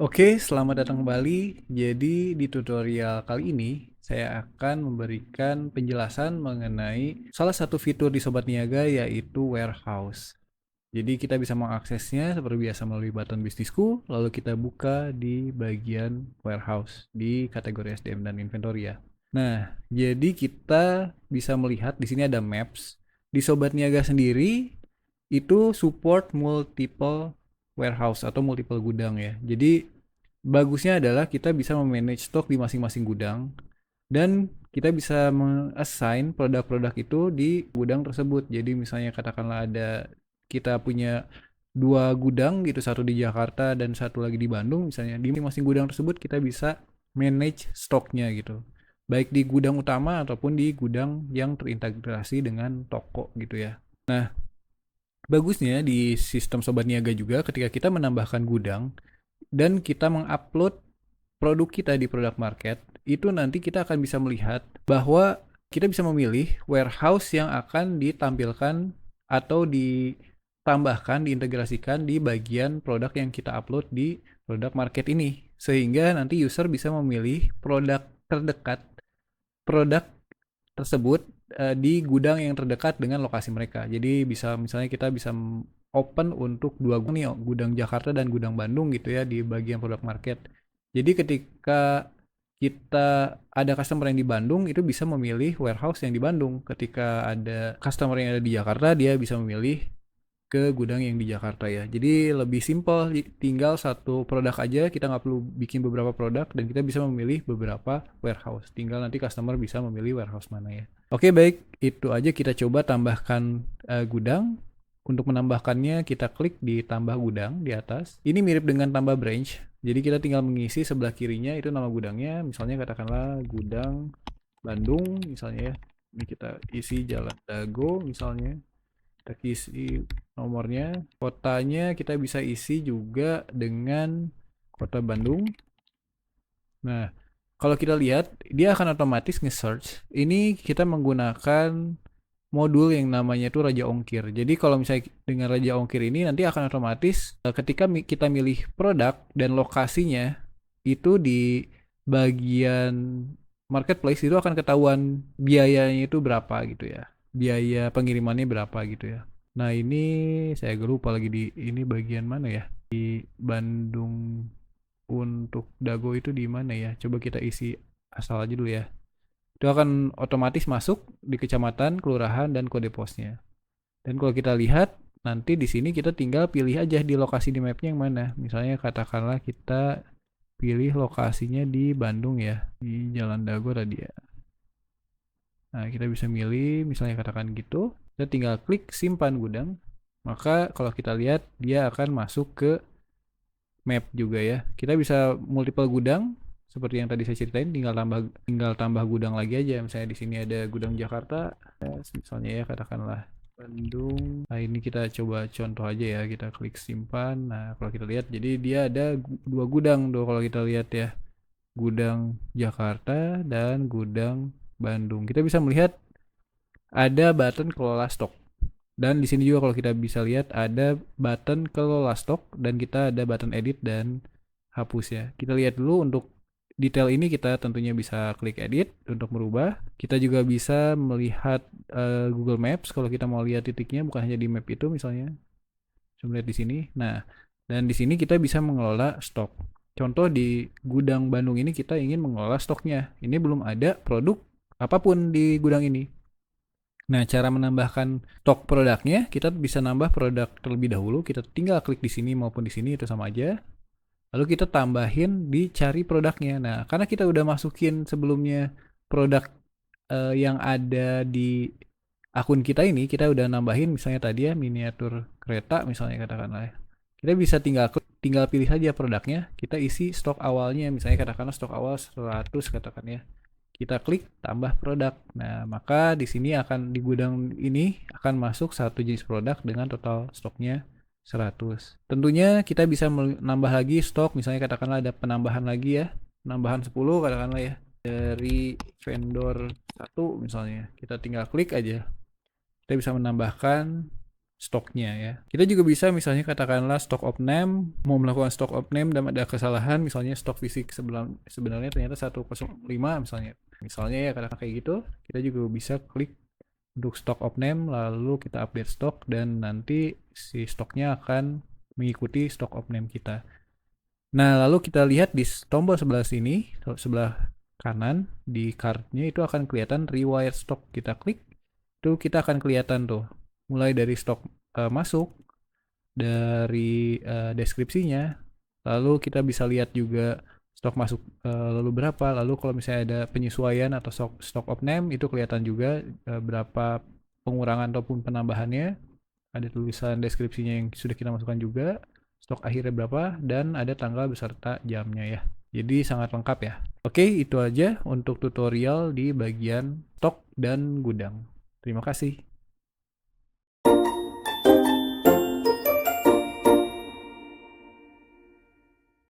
Oke, selamat datang kembali. Jadi di tutorial kali ini saya akan memberikan penjelasan mengenai salah satu fitur di Sobat Niaga yaitu warehouse. Jadi kita bisa mengaksesnya seperti biasa melalui button bisnisku, lalu kita buka di bagian warehouse di kategori SDM dan inventory ya. Nah, jadi kita bisa melihat di sini ada maps. Di Sobat Niaga sendiri itu support multiple warehouse atau multiple gudang ya. Jadi bagusnya adalah kita bisa memanage stok di masing-masing gudang dan kita bisa meng-assign produk-produk itu di gudang tersebut. Jadi misalnya katakanlah kita punya dua gudang gitu, satu di Jakarta dan satu lagi di Bandung misalnya. Di masing-masing gudang tersebut kita bisa manage stoknya gitu. Baik di gudang utama ataupun di gudang yang terintegrasi dengan toko gitu ya. Nah, bagusnya di sistem Sobat Niaga juga ketika kita menambahkan gudang dan kita mengupload produk kita di product market, itu nanti kita akan bisa melihat bahwa kita bisa memilih warehouse yang akan ditampilkan atau ditambahkan, diintegrasikan di bagian produk yang kita upload di product market ini. Sehingga nanti user bisa memilih produk terdekat, produk tersebut di gudang yang terdekat dengan lokasi mereka. Jadi bisa misalnya kita bisa open untuk dua gudang nih, gudang Jakarta dan gudang Bandung gitu ya di bagian product market. Jadi ketika kita ada customer yang di Bandung itu bisa memilih warehouse yang di Bandung. Ketika ada customer yang ada di Jakarta dia bisa memilih ke gudang yang di Jakarta ya. Jadi lebih simpel, tinggal satu produk aja, kita nggak perlu bikin beberapa produk dan kita bisa memilih beberapa warehouse. Tinggal nanti customer bisa memilih warehouse mana ya. Oke baik, itu aja kita coba tambahkan gudang. Untuk menambahkannya kita klik di tambah gudang di atas. Ini mirip dengan tambah branch. Jadi kita tinggal mengisi sebelah kirinya itu nama gudangnya. Misalnya katakanlah gudang Bandung misalnya ya. Ini kita isi Jalan Dago misalnya. Kita isi nomornya, kotanya kita bisa isi juga dengan kota Bandung. Nah, kalau kita lihat dia akan otomatis nge-search. Ini kita menggunakan modul yang namanya itu Raja Ongkir. Jadi kalau misalnya dengan Raja Ongkir ini nanti akan otomatis ketika kita milih produk dan lokasinya itu di bagian marketplace itu akan ketahuan biayanya itu berapa gitu ya. Biaya pengirimannya berapa gitu ya. Nah, ini saya lupa lagi di ini bagian mana ya? Di Bandung untuk Dago itu di mana ya? Coba kita isi asal aja dulu ya. Itu akan otomatis masuk di kecamatan, kelurahan, dan kode posnya. Dan kalau kita lihat, nanti di sini kita tinggal pilih aja di lokasi di mapnya yang mana. Misalnya katakanlah kita pilih lokasinya di Bandung ya, di Jalan Dago tadi ya. Nah, kita bisa milih, misalnya katakan gitu, kita tinggal klik simpan gudang. Maka kalau kita lihat, dia akan masuk ke map juga ya. Kita bisa multiple gudang, seperti yang tadi saya ceritain, tinggal tambah gudang lagi aja. Misalnya di sini ada gudang Jakarta, misalnya ya katakanlah Bandung. Nah, ini kita coba contoh aja ya, kita klik simpan. Nah, kalau kita lihat, jadi dia ada dua gudang tuh kalau kita lihat ya. Gudang Jakarta dan gudang Bandung. Kita bisa melihat ada button kelola stok. Dan di sini juga kalau kita bisa lihat ada button kelola stok dan kita ada button edit dan hapus ya. Kita lihat dulu untuk detail ini kita tentunya bisa klik edit untuk merubah. Kita juga bisa melihat Google Maps kalau kita mau lihat titiknya bukan hanya di map itu misalnya. Coba lihat di sini. Nah, dan di sini kita bisa mengelola stok. Contoh di gudang Bandung ini kita ingin mengelola stoknya. Ini belum ada produk apapun di gudang ini. Nah, cara menambahkan stok produknya, kita bisa nambah produk terlebih dahulu. Kita tinggal klik di sini maupun di sini itu sama aja. Lalu kita tambahin di cari produknya. Nah, karena kita udah masukin sebelumnya produk yang ada di akun kita ini, kita udah nambahin misalnya tadi ya miniatur kereta misalnya katakanlah ya. Kita bisa tinggal pilih saja produknya, kita isi stok awalnya misalnya katakanlah stok awal 100 katakan ya. Kita klik tambah produk. Nah, maka di sini di gudang ini akan masuk satu jenis produk dengan total stoknya 100. Tentunya kita bisa menambah lagi stok, misalnya katakanlah ada penambahan lagi ya, penambahan 10 katakanlah ya, dari vendor 1 misalnya. Kita tinggal klik aja. Kita bisa menambahkan stoknya ya. Kita juga bisa misalnya katakanlah stock of name, mau melakukan stock of name dan ada kesalahan, misalnya stok fisik sebenarnya ternyata 105 misalnya. Misalnya ya katakan kayak gitu, kita juga bisa klik untuk stock of name, lalu kita update stok dan nanti si stoknya akan mengikuti stock of name kita. Nah, lalu kita lihat di tombol sebelah sini, sebelah kanan di cardnya itu akan kelihatan rewire stock. Kita klik, itu kita akan kelihatan tuh, mulai dari stok masuk, dari deskripsinya, lalu kita bisa lihat juga stok masuk lalu berapa, lalu kalau misalnya ada penyesuaian atau stock of name itu kelihatan juga berapa pengurangan ataupun penambahannya, ada tulisan deskripsinya yang sudah kita masukkan juga, stok akhirnya berapa, dan ada tanggal beserta jamnya ya. Jadi sangat lengkap ya. Oke, itu aja untuk tutorial di bagian stok dan gudang. Terima kasih.